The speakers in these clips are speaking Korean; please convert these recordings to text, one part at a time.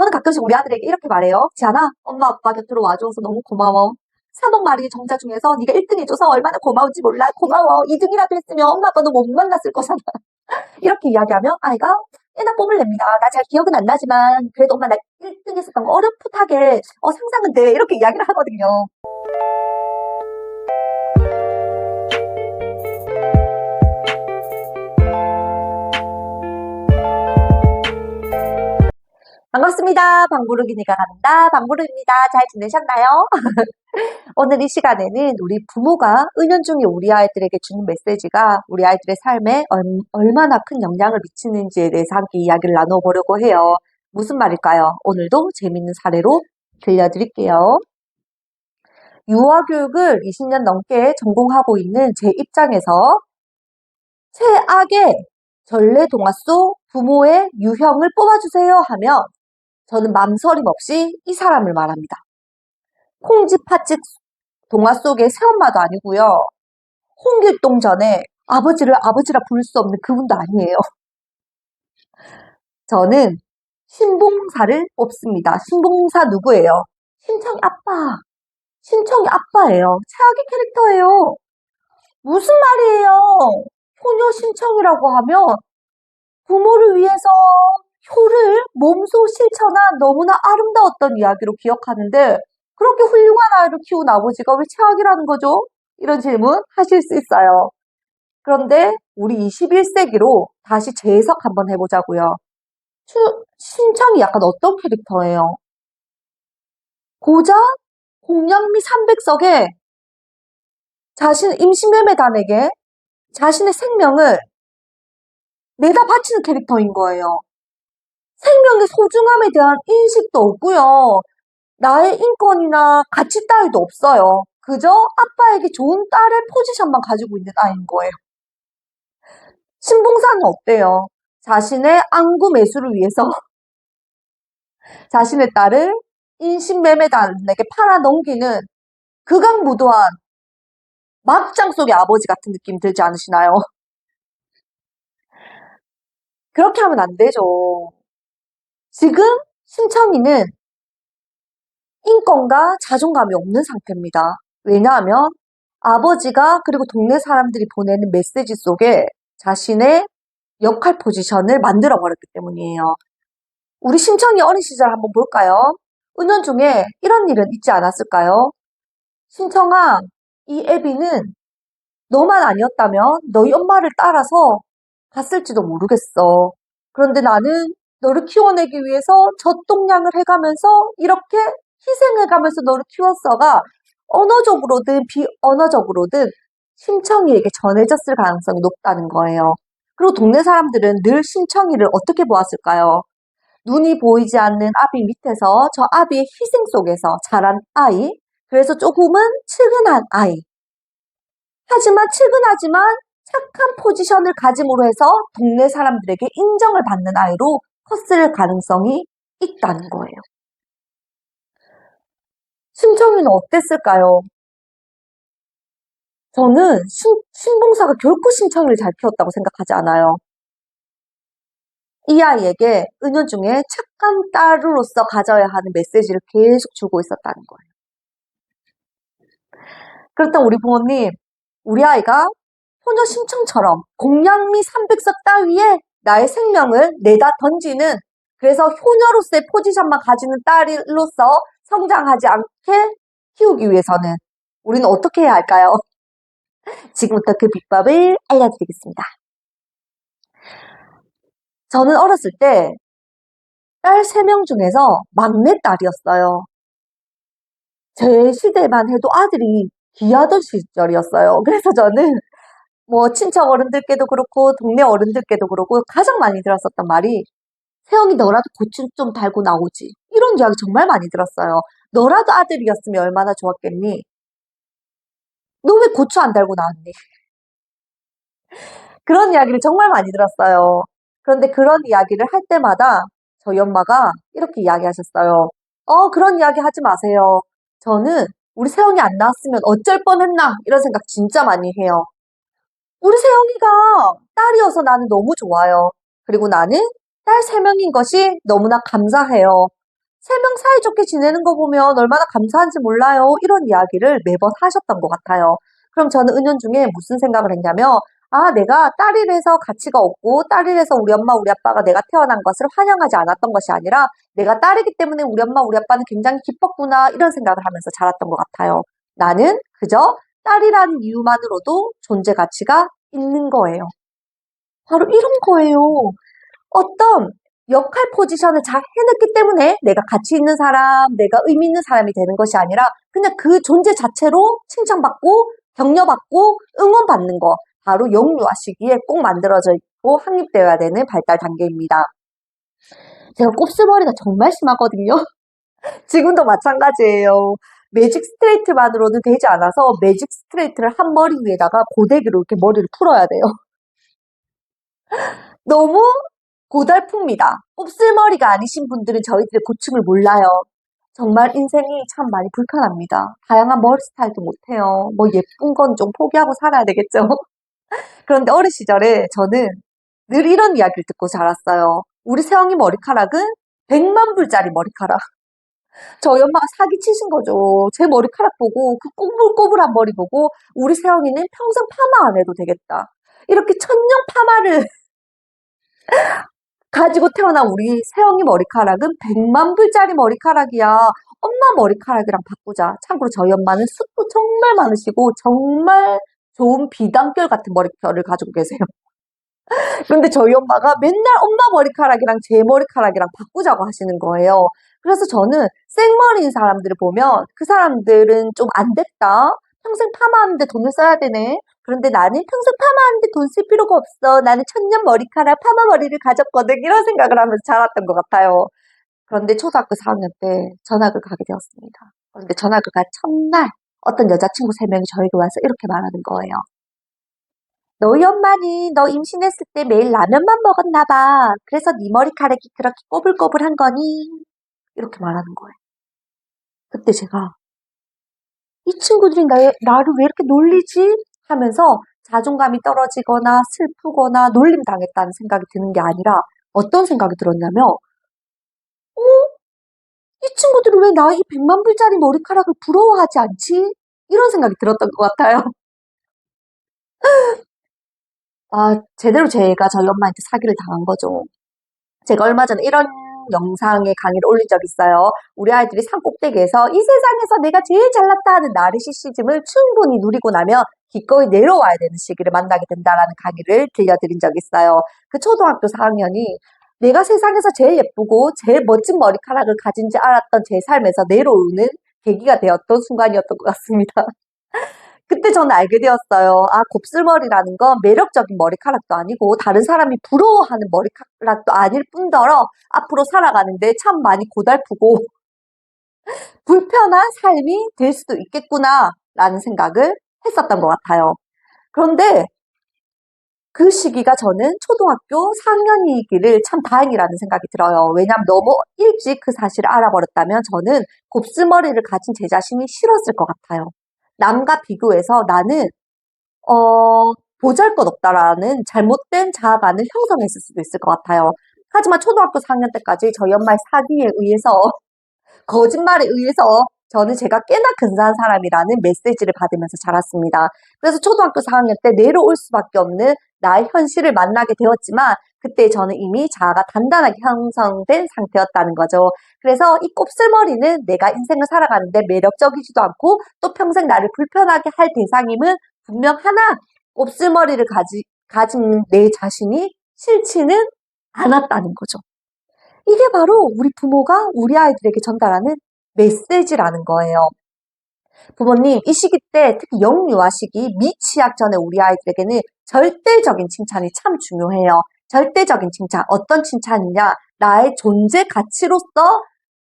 저는 가끔씩 우리 아들에게 이렇게 말해요. 지안아, 엄마 아빠 곁으로 와줘서 너무 고마워. 3억 마리의 정자 중에서 네가 1등 해줘서 얼마나 고마운지 몰라. 고마워. 2등이라도 했으면 엄마 아빠도 못 만났을 거잖아. 이렇게 이야기하면 아이가 꽤나 뽐을 냅니다. 나 잘 기억은 안 나지만 그래도 엄마 나 1등 했었던 거 어렴풋하게 상상은 돼. 이렇게 이야기를 하거든요. 반갑습니다. 방구르기니가 간다. 방구르입니다. 잘 지내셨나요? 오늘 이 시간에는 우리 부모가 은연중에 우리 아이들에게 주는 메시지가 우리 아이들의 삶에 얼마나 큰 영향을 미치는지에 대해서 함께 이야기를 나눠보려고 해요. 무슨 말일까요? 오늘도 재밌는 사례로 들려드릴게요. 유아교육을 20년 넘게 전공하고 있는 제 입장에서 최악의 전래동화 속 부모의 유형을 뽑아주세요 하면 저는 맘서림 없이 이 사람을 말합니다. 콩쥐팥집 동화 속의 새엄마도 아니고요. 홍길동전에 아버지를 아버지라 부를 수 없는 그분도 아니에요. 저는 신봉사를 뽑습니다. 신봉사 누구예요? 신청이 아빠. 신청이 아빠예요. 최악의 캐릭터예요. 무슨 말이에요? 효녀 신청이라고 하면 부모를 위해서 효를 몸소 실천한 너무나 아름다웠던 이야기로 기억하는데 그렇게 훌륭한 아이를 키운 아버지가 왜 최악이라는 거죠? 이런 질문 하실 수 있어요. 그런데 우리 21세기로 다시 재해석 한번 해보자고요. 신청이 약간 어떤 캐릭터예요? 고작 공양미 300석에 임신매매단에게 자신의 생명을 내다 바치는 캐릭터인 거예요. 생명의 소중함에 대한 인식도 없고요. 나의 인권이나 가치 따위도 없어요. 그저 아빠에게 좋은 딸의 포지션만 가지고 있는 아이인 거예요. 신봉사는 어때요? 자신의 안구 매수를 위해서 자신의 딸을 인신매매단에게 팔아 넘기는 극악무도한 막장 속의 아버지 같은 느낌 들지 않으시나요? 그렇게 하면 안 되죠. 지금 신청이는 인권과 자존감이 없는 상태입니다. 왜냐하면 아버지가 그리고 동네 사람들이 보내는 메시지 속에 자신의 역할 포지션을 만들어버렸기 때문이에요. 우리 신청이 어린 시절 한번 볼까요? 은연중에 이런 일은 있지 않았을까요? 신청아, 이 애비는 너만 아니었다면 너희 엄마를 따라서 갔을지도 모르겠어. 그런데 나는 너를 키워내기 위해서 젖동량을 해가면서 이렇게 희생해가면서 너를 키웠어가 언어적으로든 비언어적으로든 신청이에게 전해졌을 가능성이 높다는 거예요. 그리고 동네 사람들은 늘 신청이를 어떻게 보았을까요? 눈이 보이지 않는 아비 밑에서 저 아비의 희생 속에서 자란 아이, 그래서 조금은 측은한 아이. 하지만 측은하지만 착한 포지션을 가짐으로 해서 동네 사람들에게 인정을 받는 아이로 컸을 가능성이 있다는 거예요. 신청이는 어땠을까요? 저는 신봉사가 결코 신청이를 잘 키웠다고 생각하지 않아요. 이 아이에게 은연중에 착한 딸로서 가져야 하는 메시지를 계속 주고 있었다는 거예요. 그렇다면 우리 부모님, 우리 아이가 효녀 신청처럼 공양미 300석 따위에 나의 생명을 내다 던지는, 그래서 효녀로서의 포지션만 가지는 딸로서 성장하지 않게 키우기 위해서는 우리는 어떻게 해야 할까요? 지금부터 그 비법을 알려드리겠습니다. 저는 어렸을 때 딸 3명 중에서 막내딸이었어요. 제 시대만 해도 아들이 귀하던 시절이었어요. 그래서 저는 친척 어른들께도 그렇고 동네 어른들께도 그렇고 가장 많이 들었었던 말이 세영이 너라도 고추 좀 달고 나오지. 이런 이야기 정말 많이 들었어요. 너라도 아들이었으면 얼마나 좋았겠니? 너 왜 고추 안 달고 나왔니? 그런 이야기를 정말 많이 들었어요. 그런데 그런 이야기를 할 때마다 저희 엄마가 이렇게 이야기하셨어요. 그런 이야기 하지 마세요. 저는 우리 세영이 안 나왔으면 어쩔 뻔했나 이런 생각 진짜 많이 해요. 우리 세영이가 딸이어서 나는 너무 좋아요. 그리고 나는 딸 3명인 것이 너무나 감사해요. 세 명 사이좋게 지내는 거 보면 얼마나 감사한지 몰라요. 이런 이야기를 매번 하셨던 것 같아요. 그럼 저는 은연중에 무슨 생각을 했냐면, 아, 내가 딸이라서 가치가 없고, 딸이라서 우리 엄마, 우리 아빠가 내가 태어난 것을 환영하지 않았던 것이 아니라, 내가 딸이기 때문에 우리 엄마, 우리 아빠는 굉장히 기뻤구나, 이런 생각을 하면서 자랐던 것 같아요. 나는 그저 딸이라는 이유만으로도 존재 가치가 있는 거예요. 바로 이런 거예요. 어떤 역할 포지션을 잘 해냈기 때문에 내가 가치 있는 사람, 내가 의미 있는 사람이 되는 것이 아니라 그냥 그 존재 자체로 칭찬받고 격려받고 응원받는 거. 바로 영유아 시기에 꼭 만들어져 있고 확립되어야 되는 발달 단계입니다. 제가 곱슬머리가 정말 심하거든요. 지금도 마찬가지예요. 매직 스트레이트만으로는 되지 않아서 매직 스트레이트를 한 머리 위에다가 고데기로 이렇게 머리를 풀어야 돼요. 너무 고달픕니다. 곱슬머리가 아니신 분들은 저희들의 고충을 몰라요. 정말 인생이 참 많이 불편합니다. 다양한 머리 스타일도 못해요. 뭐 예쁜 건 좀 포기하고 살아야 되겠죠. 그런데 어린 시절에 저는 늘 이런 이야기를 듣고 자랐어요. 우리 세영이 머리카락은 100만 불짜리 머리카락. 저희 엄마가 사기치신 거죠. 제 머리카락 보고 그 꼬불꼬불한 머리 보고 우리 세영이는 평생 파마 안 해도 되겠다. 이렇게 천년 파마를 가지고 태어난 우리 세영이 머리카락은 100만 불짜리 머리카락이야. 엄마 머리카락이랑 바꾸자. 참고로 저희 엄마는 숱도 정말 많으시고 정말 좋은 비단결 같은 머리결을 가지고 계세요. 그런데 저희 엄마가 맨날 엄마 머리카락이랑 제 머리카락이랑 바꾸자고 하시는 거예요. 그래서 저는 생머리인 사람들을 보면 그 사람들은 좀 안 됐다. 평생 파마하는데 돈을 써야 되네. 그런데 나는 평생 파마하는데 돈 쓸 필요가 없어. 나는 천년 머리카락 파마 머리를 가졌거든. 이런 생각을 하면서 자랐던 것 같아요. 그런데 초등학교 4학년 때 전학을 가게 되었습니다. 그런데 전학을 간 첫날 어떤 여자친구 3명이 저에게 와서 이렇게 말하는 거예요. 너희 엄마는 너 임신했을 때 매일 라면만 먹었나 봐. 그래서 네 머리카락이 그렇게 꼬불꼬불한 거니? 이렇게 말하는 거예요. 그때 제가 이 친구들이 나를 왜 이렇게 놀리지? 하면서 자존감이 떨어지거나 슬프거나 놀림 당했다는 생각이 드는 게 아니라 어떤 생각이 들었냐면 어? 이 친구들이 왜 나의 100만 불짜리 머리카락을 부러워하지 않지? 이런 생각이 들었던 것 같아요. 아, 제대로 제가 저희 엄마한테 사기를 당한 거죠. 제가 얼마 전에 이런 영상의 강의를 올린 적이 있어요. 우리 아이들이 산 꼭대기에서 이 세상에서 내가 제일 잘났다 하는 나르시시즘을 충분히 누리고 나면 기꺼이 내려와야 되는 시기를 만나게 된다라는 강의를 들려드린 적이 있어요. 그 초등학교 4학년이 내가 세상에서 제일 예쁘고 제일 멋진 머리카락을 가진지 알았던 제 삶에서 내려오는 계기가 되었던 순간이었던 것 같습니다. 그때 저는 알게 되었어요. 아, 곱슬머리라는 건 매력적인 머리카락도 아니고 다른 사람이 부러워하는 머리카락도 아닐 뿐더러 앞으로 살아가는데 참 많이 고달프고 불편한 삶이 될 수도 있겠구나 라는 생각을 했었던 것 같아요. 그런데 그 시기가 저는 초등학교 4학년이기를 참 다행이라는 생각이 들어요. 왜냐하면 너무 일찍 그 사실을 알아버렸다면 저는 곱슬머리를 가진 제 자신이 싫었을 것 같아요. 남과 비교해서 나는 보잘것없다라는 잘못된 자아관을 형성했을 수도 있을 것 같아요. 하지만 초등학교 4학년 때까지 저희 엄마의 사기에 의해서 거짓말에 의해서 저는 제가 꽤나 근사한 사람이라는 메시지를 받으면서 자랐습니다. 그래서 초등학교 4학년 때 내려올 수밖에 없는 나의 현실을 만나게 되었지만 그때 저는 이미 자아가 단단하게 형성된 상태였다는 거죠. 그래서 이 곱슬머리는 내가 인생을 살아가는데 매력적이지도 않고 또 평생 나를 불편하게 할 대상임은 분명 하나 곱슬머리를 가진 내 자신이 싫지는 않았다는 거죠. 이게 바로 우리 부모가 우리 아이들에게 전달하는 메시지라는 거예요. 부모님, 이 시기 때 특히 영유아 시기 미취학 전에 우리 아이들에게는 절대적인 칭찬이 참 중요해요. 절대적인 칭찬, 어떤 칭찬이냐? 나의 존재 가치로서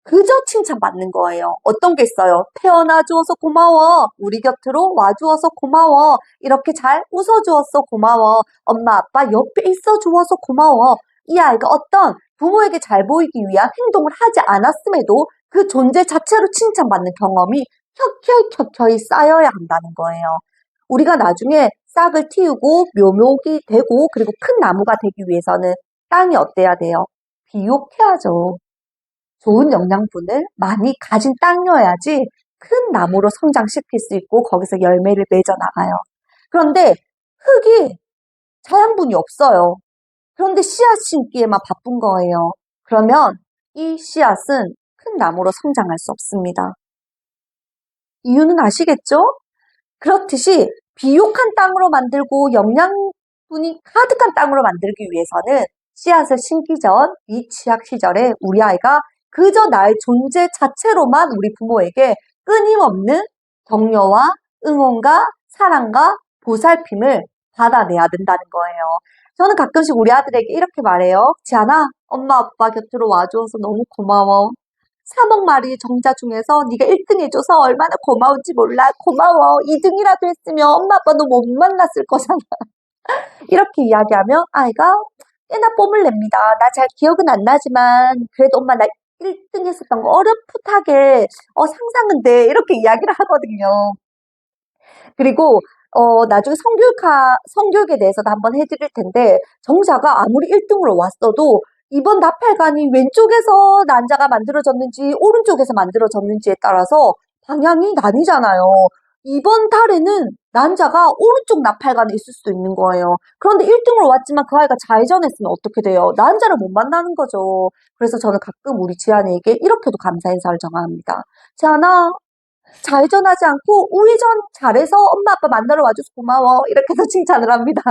그저 칭찬받는 거예요. 어떤 게 있어요? 태어나주어서 고마워. 우리 곁으로 와주어서 고마워. 이렇게 잘 웃어주어서 고마워. 엄마, 아빠 옆에 있어주어서 고마워. 이 아이가 어떤 부모에게 잘 보이기 위한 행동을 하지 않았음에도 그 존재 자체로 칭찬받는 경험이 켜켜이 쌓여야 한다는 거예요. 우리가 나중에 싹을 틔우고 묘목이 되고 그리고 큰 나무가 되기 위해서는 땅이 어때야 돼요? 비옥해야죠. 좋은 영양분을 많이 가진 땅이어야지 큰 나무로 성장시킬 수 있고 거기서 열매를 맺어 나가요. 그런데 흙이 자양분이 없어요. 그런데 씨앗 심기에만 바쁜 거예요. 그러면 이 씨앗은 큰 나무로 성장할 수 없습니다. 이유는 아시겠죠? 그렇듯이 비옥한 땅으로 만들고 영양분이 가득한 땅으로 만들기 위해서는 씨앗을 심기 전 미취학 시절에 우리 아이가 그저 나의 존재 자체로만 우리 부모에게 끊임없는 격려와 응원과 사랑과 보살핌을 받아내야 된다는 거예요. 저는 가끔씩 우리 아들에게 이렇게 말해요. 지안아, 엄마 아빠 곁으로 와줘서 너무 고마워. 3억 마리 정자 중에서 네가 1등 해줘서 얼마나 고마운지 몰라. 고마워. 2등이라도 했으면 엄마 아빠 너 못 만났을 거잖아. 이렇게 이야기하면 아이가 꽤나 뽐을 냅니다. 나 잘 기억은 안 나지만 그래도 엄마 나 1등 했었던 거 어렴풋하게 상상은 돼. 이렇게 이야기를 하거든요. 그리고 나중에 성교육에 대해서도 한번 해드릴 텐데 정자가 아무리 1등으로 왔어도 이번 나팔관이 왼쪽에서 난자가 만들어졌는지 오른쪽에서 만들어졌는지에 따라서 방향이 나뉘잖아요. 이번 달에는 난자가 오른쪽 나팔관에 있을 수도 있는 거예요. 그런데 1등으로 왔지만 그 아이가 좌회전했으면 어떻게 돼요? 난자를 못 만나는 거죠. 그래서 저는 가끔 우리 지안이에게 이렇게도 감사 인사를 전합니다. 지안아, 좌회전하지 않고 우회전 잘해서 엄마 아빠 만나러 와줘서 고마워. 이렇게 해서 칭찬을 합니다.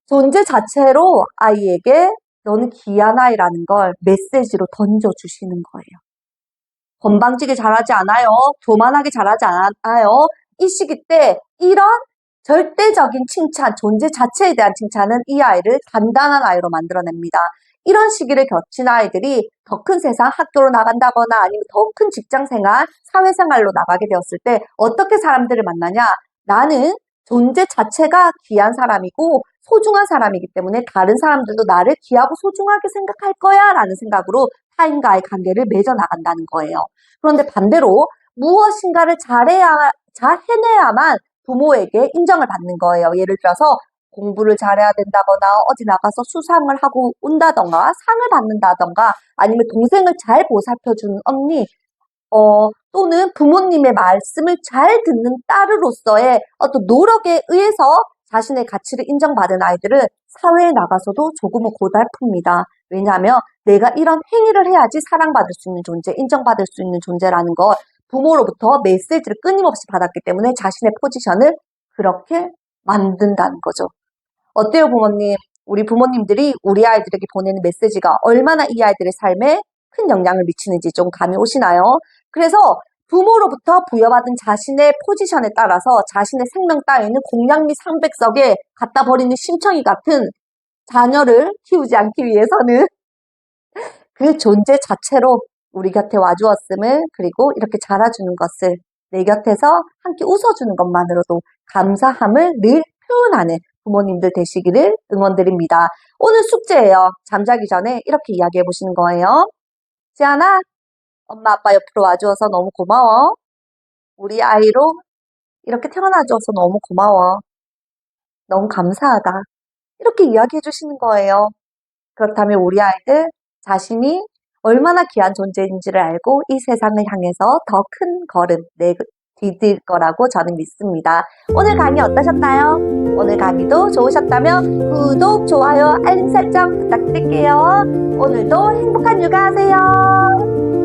존재 자체로 아이에게 너는 귀한 아이라는 걸 메시지로 던져주시는 거예요. 건방지게 자라지 않아요. 교만하게 자라지 않아요. 이 시기 때 이런 절대적인 칭찬, 존재 자체에 대한 칭찬은 이 아이를 단단한 아이로 만들어냅니다. 이런 시기를 거친 아이들이 더 큰 세상, 학교로 나간다거나 아니면 더 큰 직장생활, 사회생활로 나가게 되었을 때 어떻게 사람들을 만나냐? 나는 존재 자체가 귀한 사람이고 소중한 사람이기 때문에 다른 사람들도 나를 귀하고 소중하게 생각할 거야 라는 생각으로 타인과의 관계를 맺어 나간다는 거예요. 그런데 반대로 무엇인가를 잘 해내야만 부모에게 인정을 받는 거예요. 예를 들어서 공부를 잘해야 된다거나 어디 나가서 수상을 하고 온다던가 상을 받는다던가 아니면 동생을 잘 보살펴주는 언니 또는 부모님의 말씀을 잘 듣는 딸으로서의 어떤 노력에 의해서 자신의 가치를 인정받은 아이들은 사회에 나가서도 조금은 고달픕니다. 왜냐하면 내가 이런 행위를 해야지 사랑받을 수 있는 존재, 인정받을 수 있는 존재라는 걸 부모로부터 메시지를 끊임없이 받았기 때문에 자신의 포지션을 그렇게 만든다는 거죠. 어때요, 부모님? 우리 부모님들이 우리 아이들에게 보내는 메시지가 얼마나 이 아이들의 삶에 큰 영향을 미치는지 좀 감이 오시나요? 그래서 부모로부터 부여받은 자신의 포지션에 따라서 자신의 생명 따위는 공양미 300석에 갖다 버리는 심청이 같은 자녀를 키우지 않기 위해서는 그 존재 자체로 우리 곁에 와주었음을 그리고 이렇게 자라주는 것을 내 곁에서 함께 웃어주는 것만으로도 감사함을 늘 표현하는 부모님들 되시기를 응원드립니다. 오늘 숙제예요. 잠자기 전에 이렇게 이야기해 보시는 거예요. 지안아, 엄마 아빠 옆으로 와주어서 너무 고마워. 우리 아이로 이렇게 태어나줘서 너무 고마워. 너무 감사하다. 이렇게 이야기해 주시는 거예요. 그렇다면 우리 아이들 자신이 얼마나 귀한 존재인지를 알고 이 세상을 향해서 더 큰 걸음 디딜 거라고 저는 믿습니다. 오늘 강의 어떠셨나요? 오늘 강의도 좋으셨다면 구독, 좋아요, 알림 설정 부탁드릴게요. 오늘도 행복한 육아 하세요.